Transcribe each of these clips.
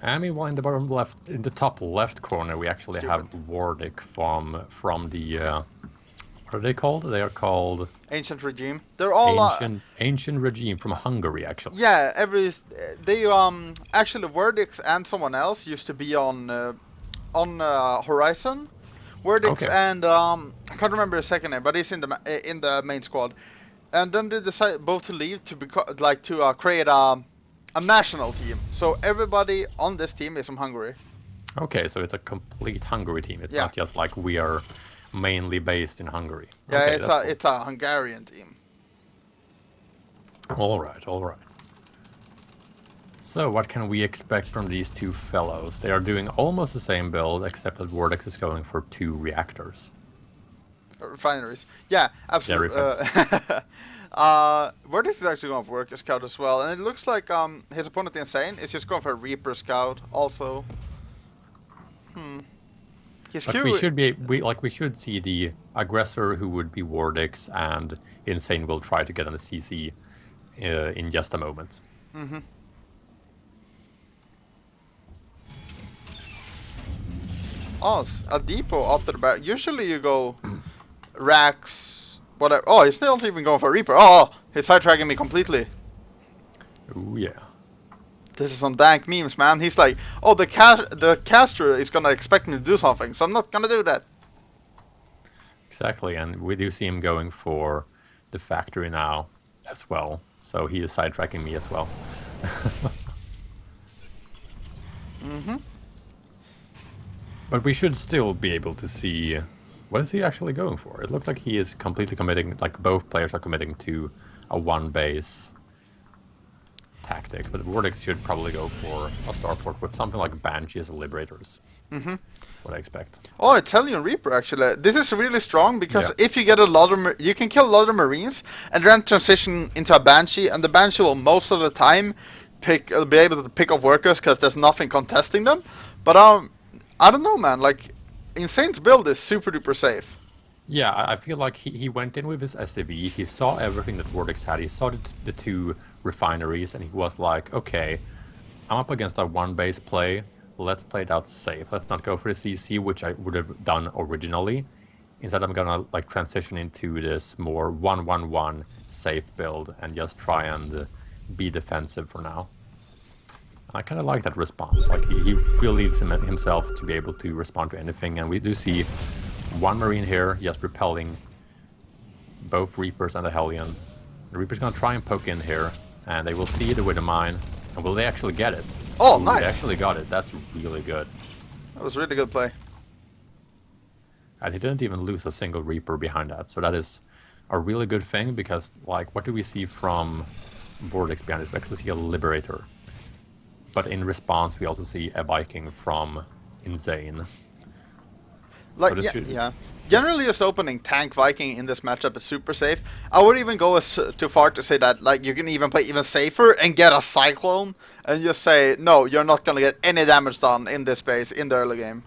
And meanwhile, in the bottom left, in the top left corner, we actually have Stupid. Wardic from the what are they called? They are called Ancient regime. They're all ancient regime from Hungary, actually. yeah. They actually Verdix and someone else used to be on Horizon. Verdix Okay, and I can't remember his second name, but he's in the main squad. And then they decided both to leave to create a national team. So everybody on this team is from Hungary. okay, so it's a complete Hungary team. It's Yeah, not just like we are mainly based in Hungary. yeah, Okay, that's cool. it's a Hungarian team. All right, all right. So what can we expect from these two fellows? They are doing almost the same build, except that Vortex is going for 2 reactors. Refineries. Yeah, Yeah, absolutely. refineries. Vertex is actually going for Worker Scout as well, and it looks like his opponent Insane is just going for Reaper Scout also. Hmm. His But we Q. should be we should see the aggressor who would be Wardix and Insane will try to get on the CC in just a moment. Mm-hmm. Oh, a depot after the back. Usually you go racks, whatever. Oh, he's not even going for Reaper. Oh, he's sidetracking me completely. Ooh yeah. This is some dank memes, man. He's like, oh, the caster is gonna expect me to do something, so I'm not gonna do that. Exactly, and we do see him going for the factory now as well. So he is sidetracking me as well. Mm-hmm. But we should still be able to see what is he actually going for. It looks like he is completely committing, like both players are committing to a one base tactic. But Vortex should probably go for a starport with something like Banshee as a Liberators. Mm-hmm. That's what I expect. Oh, Italian Reaper actually. This is really strong because Yeah, if you get a lot of you can kill a lot of Marines and then transition into a Banshee, and the Banshee will most of the time be able to pick up workers because there's nothing contesting them. But I don't know, man. Like, Insane's build is super duper safe. yeah. I feel like he went in with his SCV. He saw everything that Vortex had. He saw the 2 refineries, and he was like, okay, I'm up against a one base play. Let's play it out safe. Let's not go for the CC, which I would have done originally. Instead, I'm gonna like transition into this more 1-1-1 safe build and just try and be defensive for now. I kind of like that response. Like he relieves himself to be able to respond to anything, and we do see one Marine here just repelling both Reapers and the Hellion. The Reaper's gonna try and poke in here, and they will see the Widow Mine. And will they actually get it? Oh, Ooh, they nice. actually got it. That's really good. That was a really good play. And he didn't even lose a single Reaper behind that. So that is a really good thing because, like, what do we see from Vortex behind it? We actually see a Liberator. But in response, we also see a Viking from Insane. So Like, this yeah, should... yeah. Generally, just opening tank Viking in this matchup is super safe. I would even go too far to say that like you can even play even safer and get a Cyclone and just say no, you're not gonna get any damage done in this base in the early game.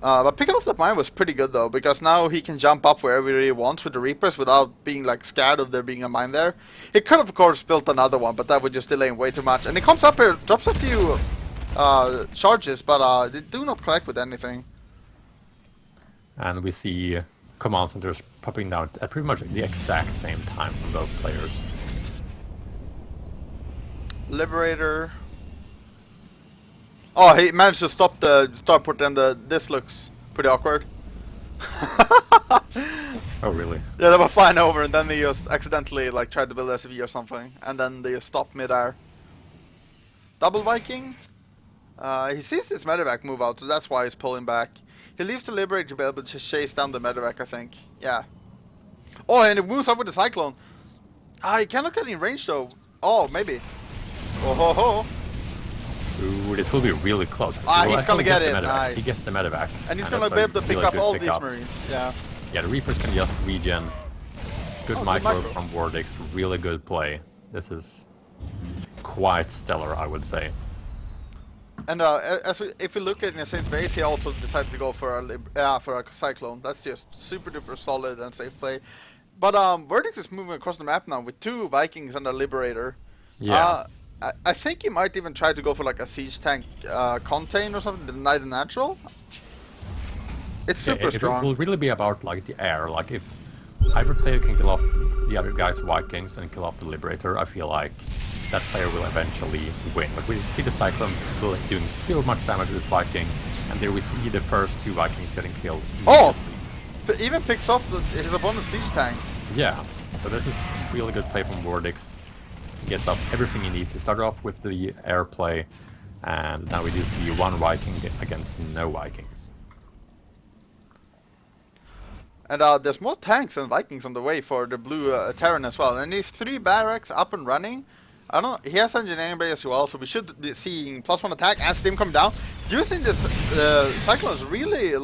But picking off that mine was pretty good though because now he can jump up wherever he wants with the Reapers without being like scared of there being a mine there. He could have of course built another one, but that would just delay him way too much. And he comes up here, drops a few charges, but they do not connect with anything. And we see command centers popping down at pretty much the exact same time from both players. Liberator. Oh, he managed to stop the starport and this looks pretty awkward. Oh, really? Yeah, they were flying over and then they just accidentally like tried to build SV or something and then they just stopped midair. Double Viking. He sees this medevac move out, so that's why he's pulling back. He leaves the Liberator to be able to chase down the medevac, I think. Yeah. Oh, and it moves up with the Cyclone. He cannot get in range though. Oh, maybe. Oh ho ho. Ooh, this will be really close. He's gonna get it. Nice. He gets the medevac. And he's gonna be able to pick really up good all pickup. these Marines. Yeah. Yeah, the Reapers can just regen. Good micro micro. from Wardix. Really good play. This is quite stellar, I would say. And if we look at Insane's base, he also decided to go for a Cyclone. That's just super duper solid and safe play. But Vertex is moving across the map now with 2 Vikings and a Liberator. Yeah. I think he might even try to go for like a siege tank contain or something to deny the natural. It's Yeah, super it strong. will really be about like the air. Like if either player can kill off the other guy's Vikings and kill off the Liberator, I feel like that player will eventually win. But we see the Cyclone doing so much damage to this Viking, and there we see the first two Vikings getting killed Oh, immediately. even picks off his opponent's siege tank. Yeah, so this is really good play from Wardix. He gets up everything he needs. He started off with the air play, and now we do see one Viking against no Vikings. And there's more tanks and Vikings on the way for the blue Terran as well. And these 3 barracks up and running. I don't know, he has engineering bay as well, so we should be seeing +1 attack and steam come down. Using this Cyclones really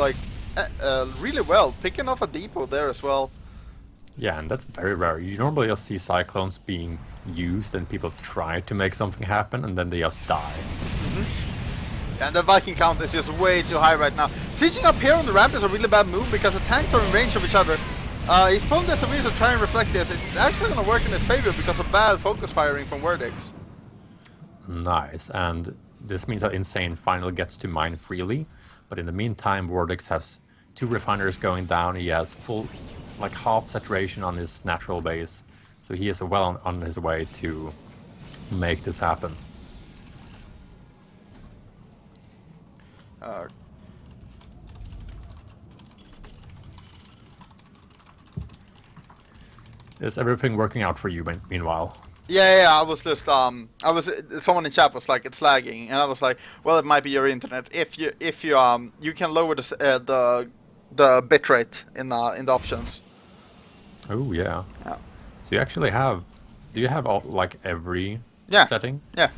really well, picking off a depot there as well. Yeah, and that's very rare. You normally just see Cyclones being used and people try to make something happen and then they just die. And the Viking count is just way too high right now. Sieging up here on the ramp is a really bad move because the tanks are in range of each other. He's pulling the SMEs to try and reflect this. It's actually going to work in his favor because of bad focus firing from Wordix. Nice, and this means that Insane finally gets to mine freely, but in the meantime Wardix has 2 refiners going down. He has full, like half saturation on his natural base, so he is well on his way to make this happen. Uh, Is everything working out for you meanwhile? yeah, I was just someone in chat was like it's lagging, and I was like, well, it might be your internet. If you can lower the bitrate in the options. Oh yeah. Yeah. So you actually have, do you have all, like every Yeah. setting? Yeah.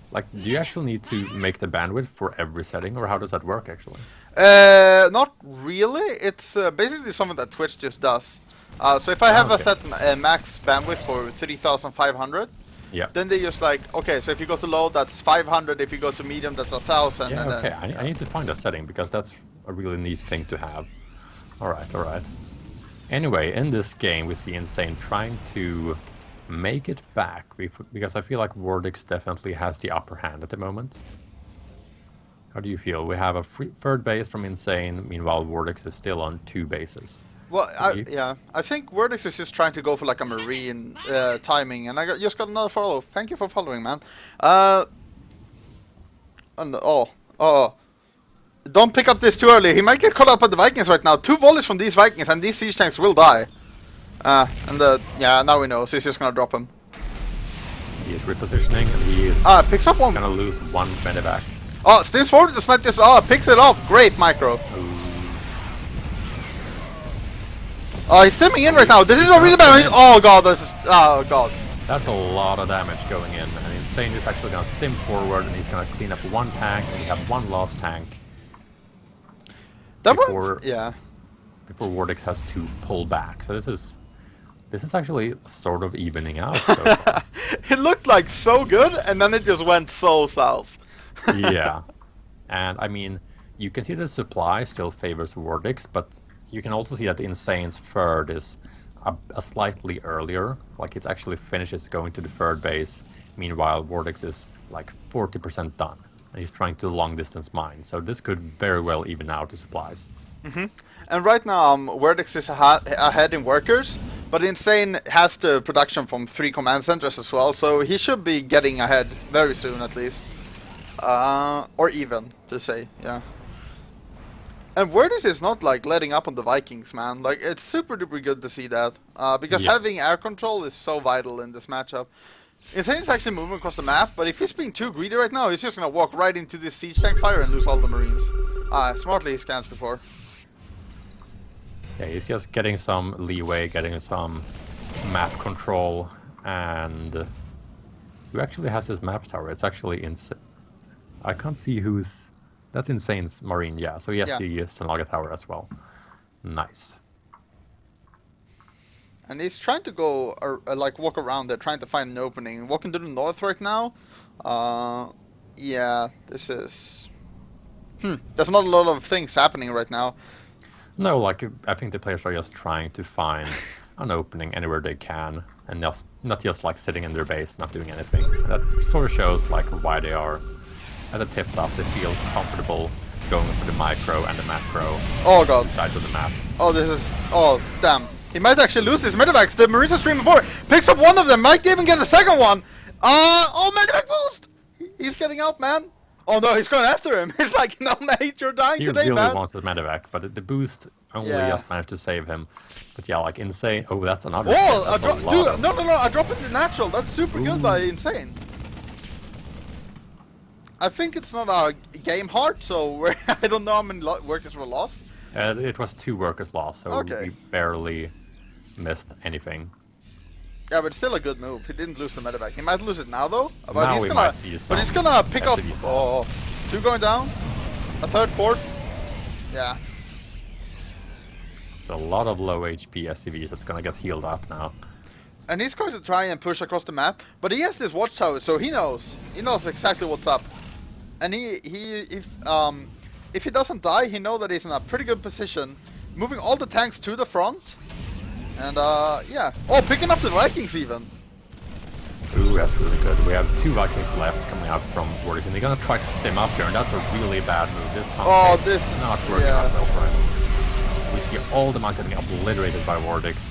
Like, do you actually need to make the bandwidth for every setting, or how does that work actually? Not really. It's basically something that Twitch just does. So if I Ah, have a okay. set max bandwidth for 3,500, Yeah. then they just like, okay, so if you go to low, that's 500. If you go to medium, that's 1,000. Yeah, And okay. then I need to find a setting because that's a really neat thing to have. All right, all right. Anyway, in this game, we see Insane trying to make it back because I feel like Wardix definitely has the upper hand at the moment. How do you feel? We have a third base from Insane, meanwhile Wardix is still on 2 bases. Well, So I think Wordix is just trying to go for like a marine timing, and just got another follow. Thank you for following, man. And don't pick up this too early. He might get caught up by the Vikings right now. 2 volleys from these Vikings, and these siege tanks will die. Yeah, now we know. So he's just gonna drop him. he is repositioning and he is Picks up one. gonna lose 1 medevac. Oh, steams forward to snipe this. Oh, picks it off. Great micro. Oh, he's stimming in right now. This is a really bad. Oh god, this is. Oh god. That's a lot of damage going in, and Insane is actually gonna stim forward and he's gonna clean up 1 tank, and we have 1 lost tank That before one. Yeah. Wardix has to pull back. So this is actually sort of evening out. So far. It looked like so good, and then it just went so south. Yeah, and I mean, you can see the supply still favors Wardix, but you can also see that Insane's third is a slightly earlier. Like it actually finishes going to the third base. Meanwhile, Wardix is like 40% done, and he's trying to long distance mine. So this could very well even out the supplies. And right now, Wordix is ahead in workers, but Insane has the production from 3 command centers as well, so he should be getting ahead very soon at least. Or even, to say, yeah. And Wordix is not like letting up on the Vikings, man. Like, it's super duper good to see that. Because Yeah. having air control is so vital in this matchup. Insane's actually moving across the map, but if he's being too greedy right now, he's just gonna walk right into this siege tank fire and lose all the marines. Smartly he scans before. Yeah, he's just getting some leeway, getting some map control, and who actually has this map tower? It's actually Insane. I can't see who's. That's Insane's Marine, yeah. So he has Yeah. the Sanaga tower as well. Nice. And he's trying to go, like, walk around there, trying to find an opening. Walking to the north right now. Yeah, this is... There's not a lot of things happening right now. No, like I think the players are just trying to find an opening anywhere they can, and not just like sitting in their base, not doing anything. That sort of shows like why they are at the tip top. They feel comfortable going for the micro and the macro. Oh god. Two sides of the map. Oh, this is... Oh, damn. He might actually lose this Medivacs. The Marisa stream before picks up one of them. Might even get the second one. Oh, Medivac boost! He's getting out, man. Oh no, he's going after him. He's like, no mate, you're dying He today, really man. wants the medevac, but the boost only Yeah. just managed to save him. But yeah, like Insane. Oh, that's another. Oh, That's a lot dude, of- no, I drop it to natural. That's super good by Insane. I think it's not a game hard, so I don't know how many workers were lost. It was 2 workers lost, so Okay. we barely missed anything. Yeah, but still a good move. He didn't lose the medevac. He might lose it now, though. But Now he's we gonna, might see but he's some gonna pick up. SCVs Oh, lost. 2 going down, a third, fourth. Yeah. So a lot of low HP SCVs that's gonna get healed up now. And he's going to try and push across the map, but he has this watchtower, so he knows exactly what's up. And if he doesn't die, he knows that he's in a pretty good position, moving all the tanks to the front. And yeah, oh, picking up the Vikings even. Ooh, that's really good. We have 2 Vikings left coming out from Vortex, and they're gonna try to stim up here, and that's a really bad move. This Oh, pump this is not working yeah. out well for him. We see all the mounts getting obliterated by Vortex,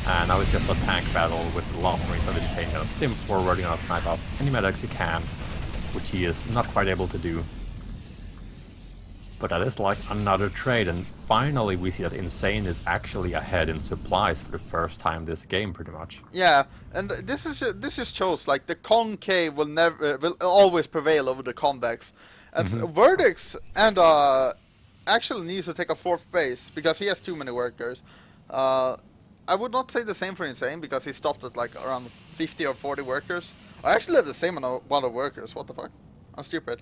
and now it's just a tank battle with the long range under the chain. Gonna stim forward, gonna snipe out any medics he can, which he is not quite able to do. But that is like another trade, and finally we see that Insane is actually ahead in supplies for the first time this game, pretty much. Yeah, and this just shows like the concave will always prevail over the convex, and Vertex and actually needs to take a 4th base because he has too many workers. I would not say the same for Insane because he stopped at like around 50 or 40 workers. I actually have the same amount of workers. What the fuck? I'm stupid.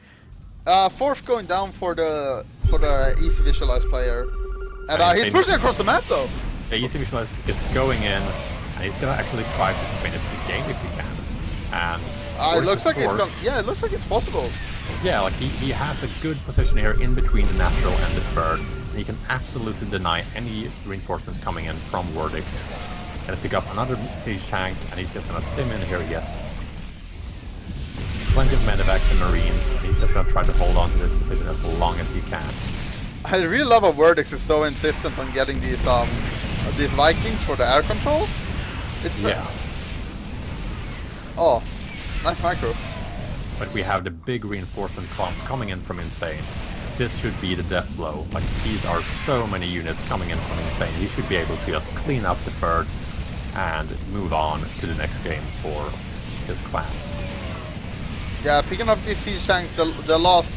4th going down for the ECVisualise player, and he's pushing across the map though. The ECVisualise is going in, and he's gonna actually try to finish the game if he can. And It looks like it's gone. Yeah, it looks like it's possible. yeah, like he has a good position here in between the natural and the third. And he can absolutely deny any reinforcements coming in from Vortex. Gonna pick up another siege tank, and he's just gonna stim in here. Yes. Plenty of medevacs and marines. And he's just gonna try to hold on to this position as long as he can. I really love how Vertex is so insistent on getting these Vikings for the air control. It's Yeah. Oh, nice micro. But we have the big reinforcement clump coming in from Insane. This should be the death blow. Like, these are so many units coming in from Insane. He should be able to just clean up the third and move on to the next game for his clan. Yeah, picking up these siege tanks, the last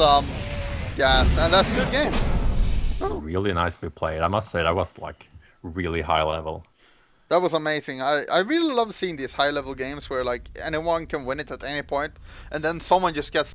yeah, and that's a good game. Really nicely played. I must say that was like really high level. That was amazing. I really love seeing these high level games where like anyone can win it at any point, and then someone just gets